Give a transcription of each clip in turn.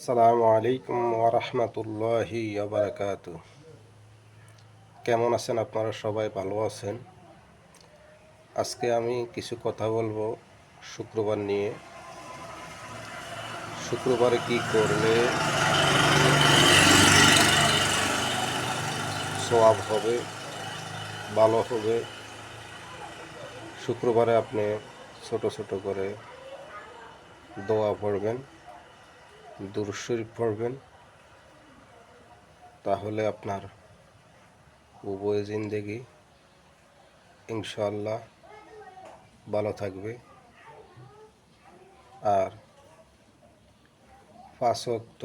আসসালামু আলাইকুম ওরহমতুল্লাহি বারাকাতু। কেমন আছেন আপনারা? সবাই ভালো আছেন? আজকে আমি কিছু কথা বলবো শুক্রবার নিয়ে। শুক্রবারে কি করলে সওয়াব হবে, ভালো হবে। শুক্রবারে আপনি ছোট ছোট করে দোয়া পড়বেন, দুরূদ শরীফ পড়বেন, তাহলে আপনার উভয় জিন্দেগি ইনশাআল্লাহ ভালো থাকবে। আর 5 ওয়াক্ত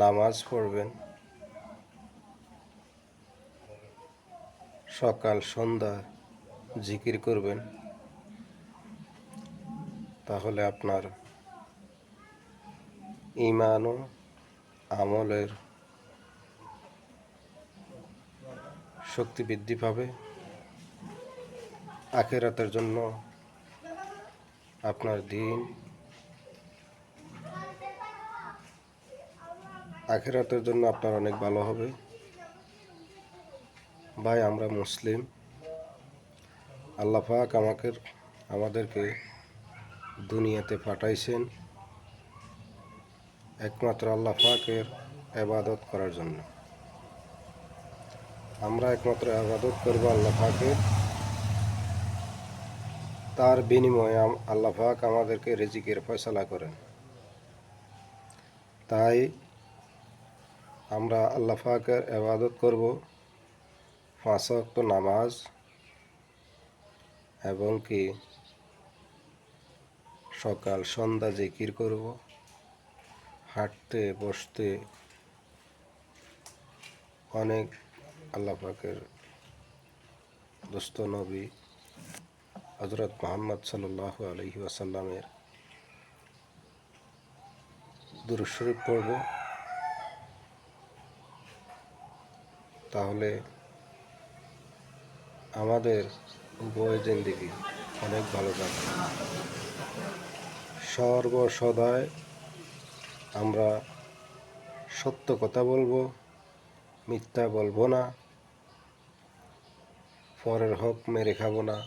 নামাজ পড়বেন, সকাল সন্ধ্যা জিকির করবেন, তাহলে আপনার ঈমান ও আমলের শক্তি বৃদ্ধি পাবে। আখিরাতের জন্য আপনার দিন, আখিরাতের জন্য আপনার অনেক ভালো হবে। ভাই, আমরা মুসলিম। আল্লাহ পাক আমাদেরকে দুনিয়াতে পাঠাইছেন একমাত্র আল্লাহ পাকের ইবাদত করার জন্য। আমরা একমাত্র ইবাদত করব আল্লাহ পাকের। তার বিনিময়ে আল্লাহ পাক আমাদেরকে রিজিকের ফয়সালা করেন। তাই আমরা আল্লাহ পাকের ইবাদত করব, 5 ওয়াক্ত নামাজ এবং কি সকাল সন্ধ্যা জিকির করব, হাঁটতে বসতে অনেক আল্লাহ পাকের দোস্ত নবী হযরত মুহাম্মদ সাল্লাল্লাহু আলাইহি ওয়াসাল্লামের দুরূদ শরীফ পড়ব, তাহলে আমাদের উভয় জিন্দেগি অনেক ভালো যাবে। সর্বসদায় আমরা সত্য কথা বলবো, মিথ্যা বলবো না, পরের হক মেরে খাবো না,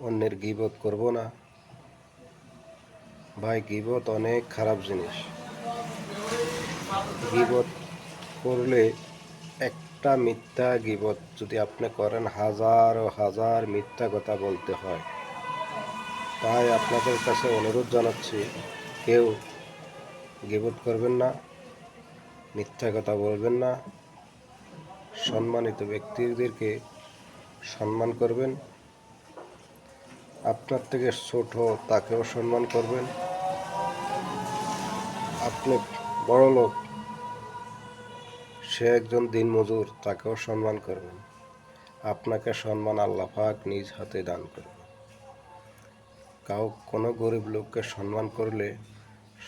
অন্যের গীবত করব না। ভাই, গীবত অনেক খারাপ জিনিস। গীবত করলে একটা মিথ্যা গীবত যদি আপনি করেন, হাজার ও হাজার মিথ্যা কথা বলতে হয়। তাই আপনাদের কাছে অনুরোধ জানাচ্ছি, কেউ গীবত করবেন না, মিথ্যা কথা বলবেন না, সম্মানিত ব্যক্তিদেরকে সম্মান করবেন, আপনার থেকে ছোট তাকেও সম্মান করবেন। আপনি বড় লোক, সে একজন দিনমজুর, তাকেও সম্মান করবেন। আপনাকে সম্মান আল্লাহ পাক নিজ হাতে দান করবেন। কোনো গরিব লোককে সম্মান করলে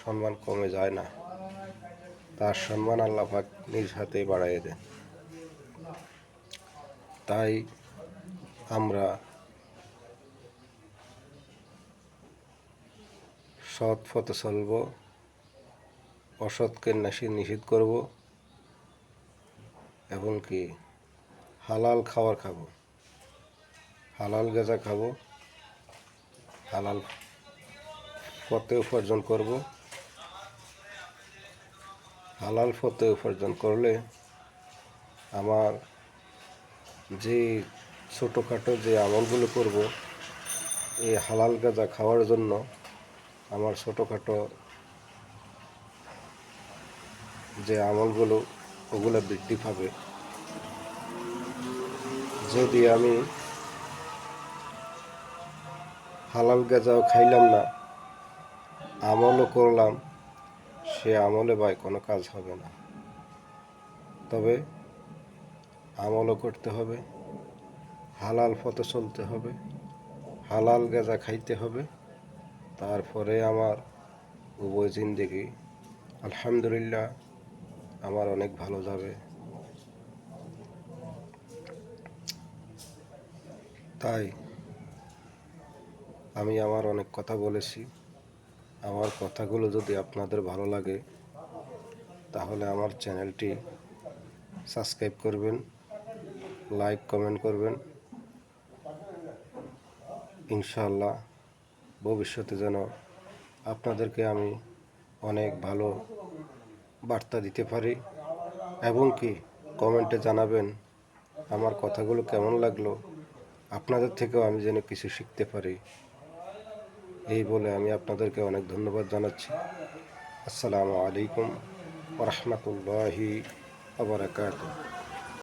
সম্মান কমে যায় না, তার সম্মান আল্লাহ পাক নিজ হাতে বাড়াইয়ে দেন। তাই আমরা সৎ পথে চলব, অসৎকে নিষেধ করব এবং কি হালাল খাবার খাবো, হালাল গাঁজা খাবো, হালাল পথে উপার্জন করব। হালাল পথে উপার্জন করলে আমার যে ছোটোখাটো যে আমলগুলো করব, এই হালাল গাঁজা খাওয়ার জন্য আমার ছোটোখাটো যে আমলগুলো, ওগুলো বৃদ্ধি পাবে। যদি আমি হালাল গাঁজাও খাইলাম না, আমলও করলাম, সে আমলে ভাই কোনো কাজ হবে না। তবে আমলও করতে হবে, হালাল পথে চলতে হবে, হালাল গাঁজা খাইতে হবে, তারপরে আমার উভয় জিন্দেগি আলহামদুলিল্লাহ আমার অনেক ভালো যাবে। তাই আমি আমার অনেক কথা বলেছি। আমার কথাগুলো যদি আপনাদের ভালো লাগে তাহলে আমার চ্যানেলটি সাবস্ক্রাইব করবেন, লাইক কমেন্ট করবেন। ইনশাআল্লাহ ভবিষ্যতে যেন আপনাদেরকে আমি অনেক ভালো বার্তা দিতে পারি, এবং কি কমেন্টে জানাবেন আমার কথাগুলো কেমন লাগলো, আপনাদের থেকেও আমি যেন কিছু শিখতে পারি। এই বলে আমি আপনাদেরকে অনেক ধন্যবাদ জানাচ্ছি। আসসালামু আলাইকুম ওয়া রাহমাতুল্লাহি ওয়া বারাকাতুহু।